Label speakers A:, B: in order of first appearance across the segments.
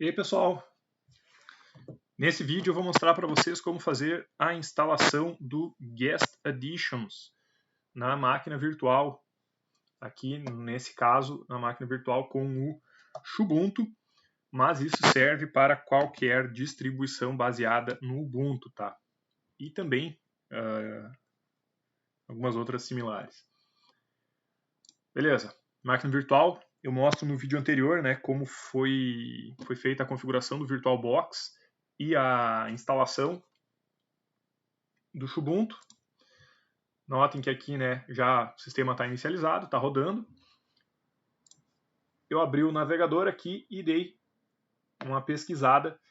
A: E aí, pessoal, nesse vídeo eu vou mostrar para vocês como fazer a instalação do Guest Additions na máquina virtual, aqui nesse caso na máquina virtual com o Xubuntu, mas isso serve para qualquer distribuição baseada no Ubuntu, tá? E também algumas outras similares. Beleza, máquina virtual, eu mostro no vídeo anterior, né, como foi feita a configuração do VirtualBox e a instalação do Xubuntu. Notem que aqui, né, já o sistema está inicializado, está rodando. Eu abri o navegador aqui e dei uma pesquisada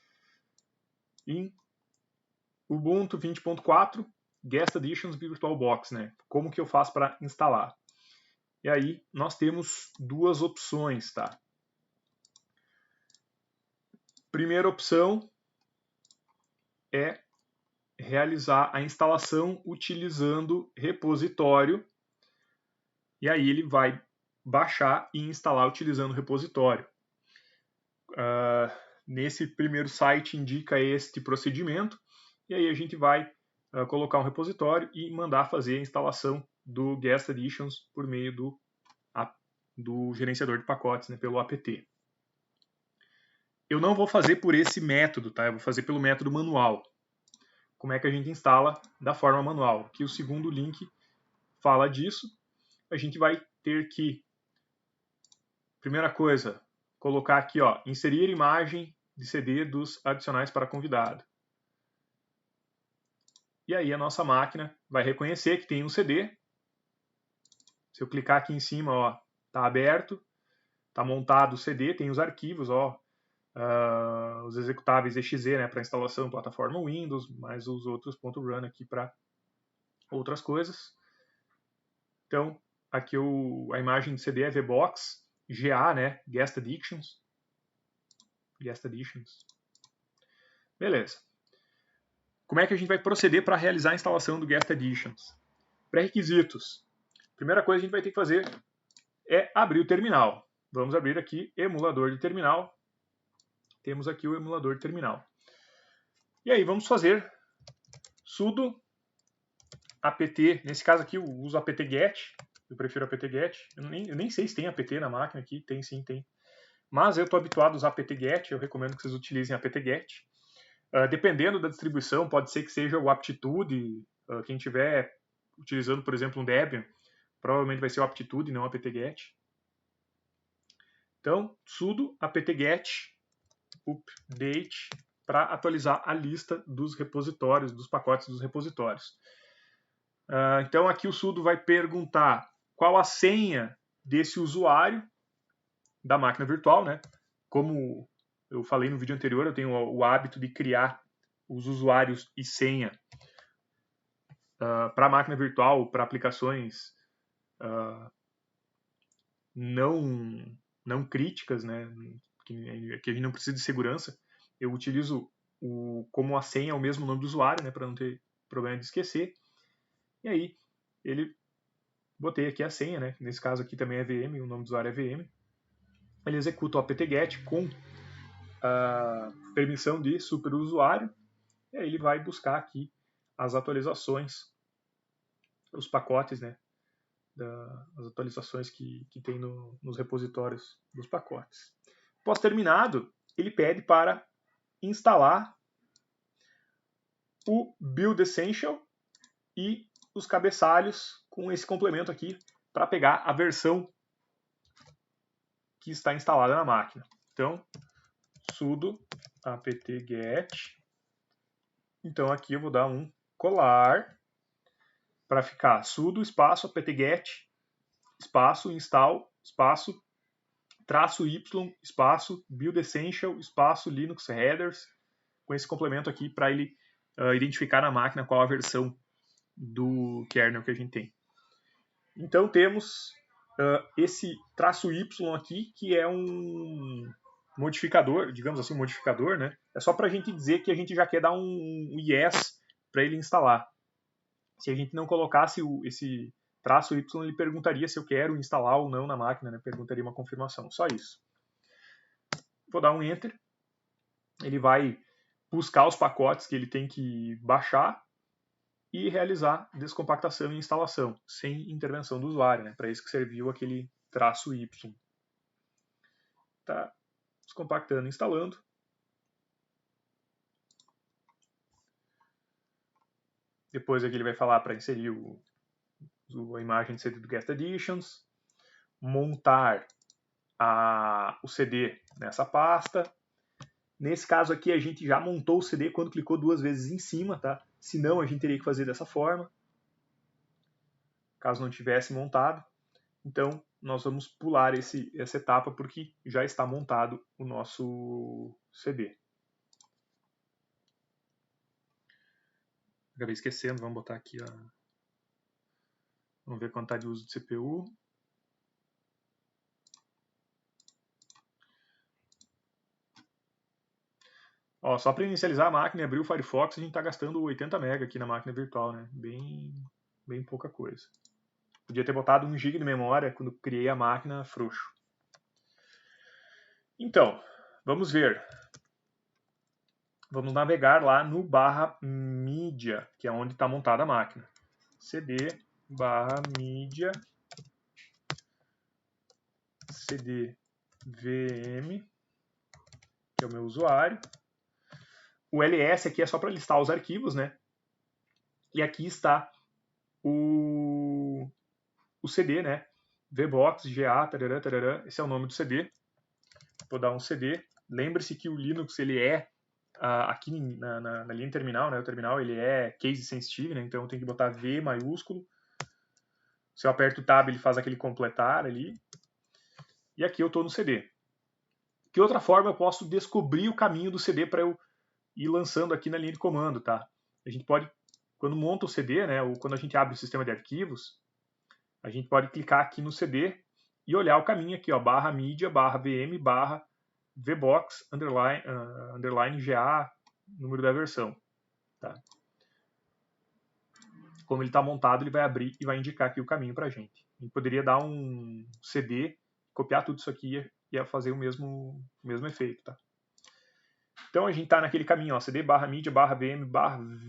A: em Ubuntu 20.4 Guest Additions VirtualBox, né? Como que eu faço para instalar? E aí nós temos duas opções, tá? Primeira opção é realizar a instalação utilizando repositório, e aí ele vai baixar e instalar utilizando o repositório. Nesse primeiro site indica este procedimento, e aí a gente vai colocar um repositório e mandar fazer a instalação do Guest Additions por meio do gerenciador de pacotes, né, pelo apt. Eu não vou fazer por esse método, tá? Eu vou fazer pelo método manual. Como é que a gente instala da forma manual? Aqui o segundo link fala disso. A gente vai ter que, primeira coisa, colocar aqui, ó, inserir imagem de CD dos adicionais para convidado. E aí a nossa máquina vai reconhecer que tem um CD. Se eu clicar aqui em cima, ó, tá aberto, tá montado o CD, tem os arquivos, ó, os executáveis exe, né, para instalação em plataforma Windows, mais os outros .run aqui para outras coisas. Então, aqui a imagem de CD é VBox, GA, né, Guest Additions. Beleza. Como é que a gente vai proceder para realizar a instalação do Guest Additions? Pré-requisitos. Primeira coisa que a gente vai ter que fazer é abrir o terminal. Vamos abrir aqui emulador de terminal. Temos aqui o emulador de terminal. E aí vamos fazer sudo apt, nesse caso aqui eu uso apt-get, eu prefiro apt-get, eu nem sei se tem apt na máquina aqui, tem sim, tem. Mas eu estou habituado a usar apt-get, eu recomendo que vocês utilizem apt-get. Dependendo da distribuição, pode ser que seja o aptitude, quem estiver utilizando, por exemplo, um Debian, provavelmente vai ser o aptitude, não o apt-get. Então, sudo apt-get update para atualizar a lista dos repositórios, dos pacotes dos repositórios. Então, aqui o sudo vai perguntar qual a senha desse usuário da máquina virtual, né? Como eu falei no vídeo anterior, eu tenho o hábito de criar os usuários e senha para a máquina virtual, para aplicações não críticas, né? Que a gente não precisa de segurança. Eu utilizo como a senha é o mesmo nome do usuário, né? Para não ter problema de esquecer. E aí, botei aqui a senha, né? Nesse caso aqui também é VM, o nome do usuário é VM. Ele executa o apt-get com a permissão de superusuário, e aí ele vai buscar aqui as atualizações, os pacotes, né? As atualizações que tem nos repositórios dos pacotes. Após terminado, ele pede para instalar o Build Essential e os cabeçalhos com esse complemento aqui para pegar a versão que está instalada na máquina. Então, sudo apt-get. Então aqui eu vou dar um colar para ficar sudo espaço apt-get espaço install espaço traço y espaço build essential espaço Linux headers, com esse complemento aqui para ele identificar na máquina qual a versão do kernel que a gente tem. Então temos esse traço y aqui, que é um modificador, digamos assim, um modificador, né? É só para a gente dizer que a gente já quer dar um yes para ele instalar. Se a gente não colocasse esse traço y, ele perguntaria se eu quero instalar ou não na máquina, né? Perguntaria uma confirmação, só isso. Vou dar um enter. ele vai buscar os pacotes que ele tem que baixar e realizar descompactação e instalação, sem intervenção do usuário, né? Para isso que serviu aquele traço Y. Tá descompactando e instalando. Depois aqui ele vai falar para inserir a imagem de CD do Guest Editions, montar o CD nessa pasta. Nesse caso aqui a gente já montou o CD quando clicou 2 vezes em cima, tá? Senão a gente teria que fazer dessa forma, caso não tivesse montado. Então nós vamos pular essa etapa porque já está montado o nosso CD. Acabei esquecendo, vamos botar aqui vamos ver quanto está de uso de CPU. Ó, só para inicializar a máquina e abrir o Firefox, a gente está gastando 80 MB aqui na máquina virtual, né? Bem pouca coisa. Podia ter botado 1 GB de memória quando criei a máquina, frouxo. Então, vamos ver. Vamos navegar lá no /media, que é onde está montada a máquina. cd /media cd vm, que é o meu usuário. O ls aqui é só para listar os arquivos, né? E aqui está o CD, né? VBox, GA, tarará, tarará. Esse é o nome do CD. Vou dar um CD. Lembre-se que o Linux ele é aqui na linha terminal, né? O terminal ele é case sensitive, né? Então eu tenho que botar V maiúsculo. Se eu aperto o Tab, ele faz aquele completar ali. E aqui eu estou no CD. Que outra forma eu posso descobrir o caminho do CD para eu ir lançando aqui na linha de comando, tá? A gente pode, quando monta o CD, né? Ou quando a gente abre o sistema de arquivos, a gente pode clicar aqui no CD e olhar o caminho aqui, ó, /media, /vm, /vbox, underline GA, número da versão. Tá? Como ele está montado, ele vai abrir e vai indicar aqui o caminho para a gente. A gente poderia dar um CD, copiar tudo isso aqui e ia fazer o mesmo efeito. Tá? Então a gente está naquele caminho, ó, CD /media, /vm,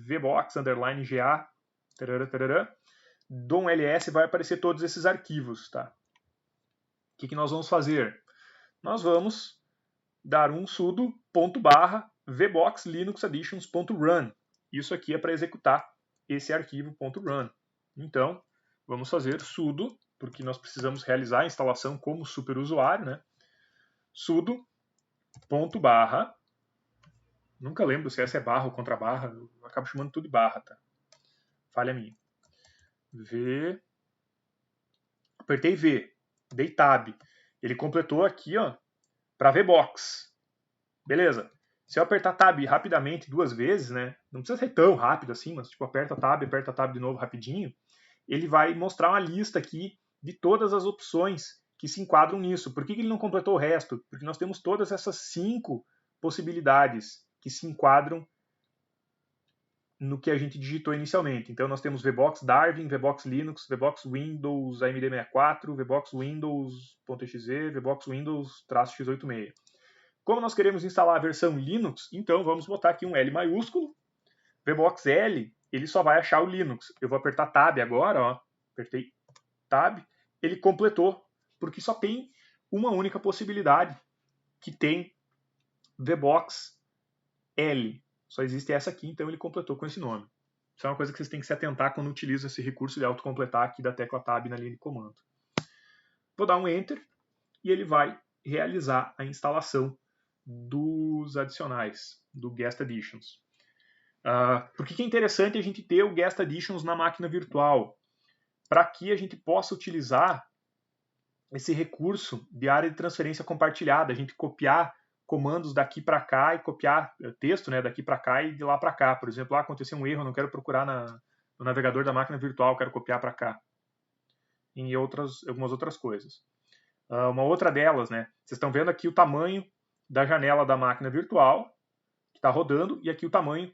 A: /vbox, underline GA, tarará, tarará. Dom ls vai aparecer todos esses arquivos. Tá? O que nós vamos fazer? Nós vamos dar um sudo /vbox linux additions.run. Isso aqui é para executar esse arquivo .run. Então, vamos fazer sudo, porque nós precisamos realizar a instalação como superusuário, né? Sudo /, nunca lembro se essa é barra ou contra barra, eu acabo chamando tudo de barra, tá? Falha minha. Apertei V, dei tab. Ele completou aqui, ó, para VBox. Beleza. Se eu apertar tab rapidamente 2 vezes, né? Não precisa ser tão rápido assim, mas tipo, aperta tab de novo rapidinho, ele vai mostrar uma lista aqui de todas as opções que se enquadram nisso. Por que ele não completou o resto? Porque nós temos todas essas 5 possibilidades que se enquadram no que a gente digitou inicialmente. Então nós temos VBox Darwin, VBox Linux, VBox Windows AMD64, VBox Windows.exe, VBox Windows-x86. Como nós queremos instalar a versão Linux, então vamos botar aqui um L maiúsculo. VBox L, ele só vai achar o Linux. Eu vou apertar Tab agora, ó. Apertei Tab. Ele completou, porque só tem uma única possibilidade, que tem VBox L. Só existe essa aqui, então ele completou com esse nome. Isso é uma coisa que vocês têm que se atentar quando utilizam esse recurso de autocompletar aqui da tecla Tab na linha de comando. Vou dar um Enter e ele vai realizar a instalação dos adicionais, do Guest Editions. Por que é interessante a gente ter o Guest Editions na máquina virtual? Para que a gente possa utilizar esse recurso de área de transferência compartilhada, a gente copiar comandos daqui para cá e copiar texto, né, daqui para cá e de lá para cá. Por exemplo, aconteceu um erro, eu não quero procurar no navegador da máquina virtual, quero copiar para cá. Em algumas outras coisas. Uma outra delas, né, vocês estão vendo aqui o tamanho da janela da máquina virtual que está rodando e aqui o tamanho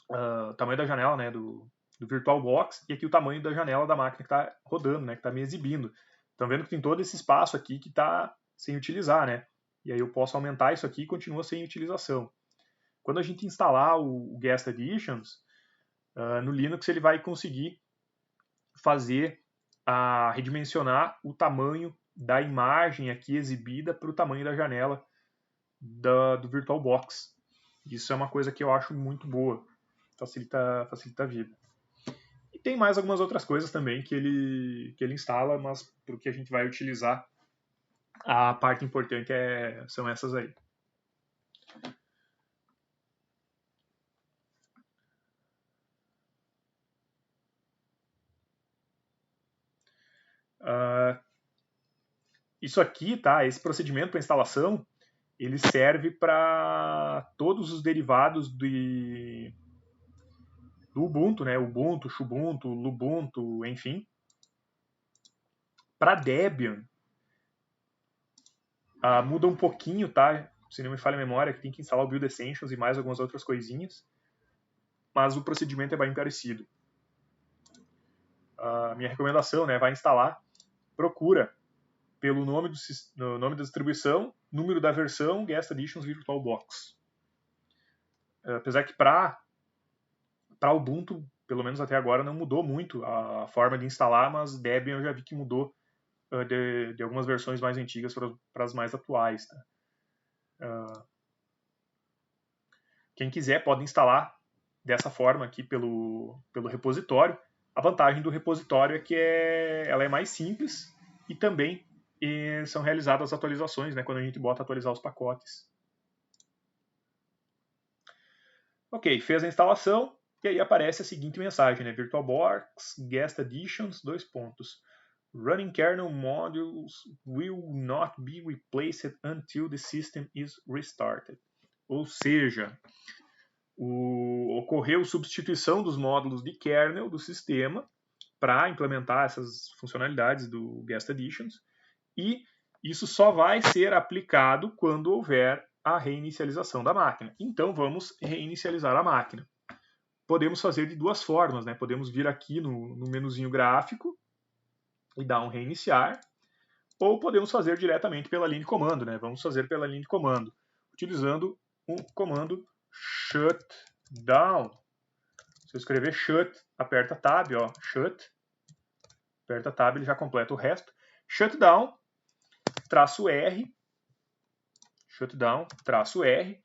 A: da janela, né, do VirtualBox e aqui o tamanho da janela da máquina que está rodando, né, que está me exibindo. Estão vendo que tem todo esse espaço aqui que está sem utilizar, né? E aí eu posso aumentar isso aqui e continua sem utilização. Quando a gente instalar o Guest Additions, no Linux ele vai conseguir redimensionar o tamanho da imagem aqui exibida para o tamanho da janela do VirtualBox. Isso é uma coisa que eu acho muito boa, facilita a vida. E tem mais algumas outras coisas também que ele instala, mas para o que a gente vai utilizar, a parte importante são essas aí. Isso aqui, tá? Esse procedimento para instalação, ele serve para todos os derivados do Ubuntu, né? Ubuntu, Xubuntu, Lubuntu, enfim. Para Debian, muda um pouquinho, tá? Se não me falha a memória, que tem que instalar o Build Essentials e mais algumas outras coisinhas. Mas o procedimento é bem parecido. A minha recomendação, né? Vai instalar, procura pelo nome da distribuição, número da versão, Guest Additions VirtualBox. Apesar que para Ubuntu, pelo menos até agora, não mudou muito a forma de instalar, mas Debian eu já vi que mudou de algumas versões mais antigas para as mais atuais. Tá? Quem quiser pode instalar dessa forma aqui pelo repositório. A vantagem do repositório é que ela é mais simples e também são realizadas as atualizações, né, quando a gente bota atualizar os pacotes. Ok, fez a instalação e aí aparece a seguinte mensagem, né, VirtualBox Guest Additions, : Running kernel modules will not be replaced until the system is restarted. Ou seja, ocorreu substituição dos módulos de kernel do sistema para implementar essas funcionalidades do Guest Additions, e isso só vai ser aplicado quando houver a reinicialização da máquina. Então vamos reinicializar a máquina. Podemos fazer de duas formas, né? Podemos vir aqui no menuzinho gráfico e dar um reiniciar, ou podemos fazer diretamente pela linha de comando, né? Vamos fazer pela linha de comando, utilizando o comando shutdown. Se eu escrever shut, aperta tab, ó, shut, aperta tab, ele já completa o resto. Shutdown, -R, shutdown, -R,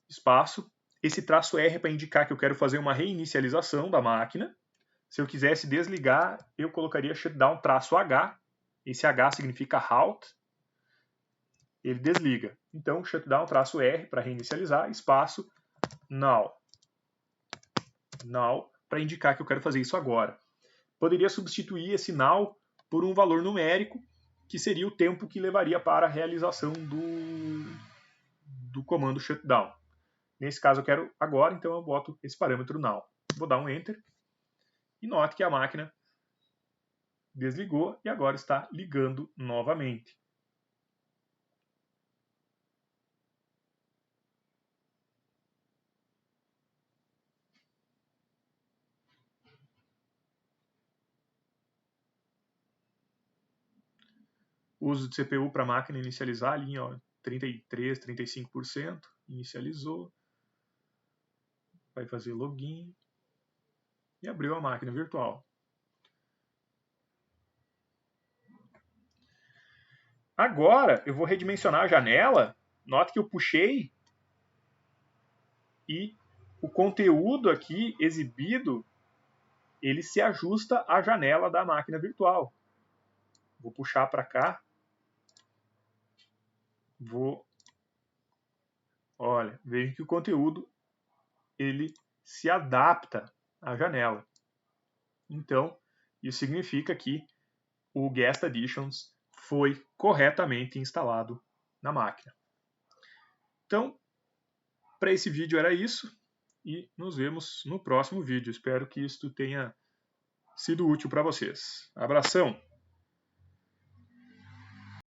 A: espaço. Esse -R é para indicar que eu quero fazer uma reinicialização da máquina. Se eu quisesse desligar, eu colocaria shutdown -H. Esse H significa halt. Ele desliga. Então, shutdown -R para reinicializar, espaço now. Now para indicar que eu quero fazer isso agora. Poderia substituir esse now por um valor numérico, que seria o tempo que levaria para a realização do comando shutdown. Nesse caso eu quero agora, então eu boto esse parâmetro now. Vou dar um enter e note que a máquina desligou e agora está ligando novamente. Uso de CPU para a máquina inicializar ali, ó, 33, 35%, inicializou. Vai fazer login e abriu a máquina virtual. Agora eu vou redimensionar a janela. Note que eu puxei e o conteúdo aqui exibido, ele se ajusta à janela da máquina virtual. Vou puxar para cá. Olha, veja que o conteúdo ele se adapta à janela. Então, isso significa que o Guest Additions foi corretamente instalado na máquina. Então, para esse vídeo era isso e nos vemos no próximo vídeo. Espero que isso tenha sido útil para vocês. Abração!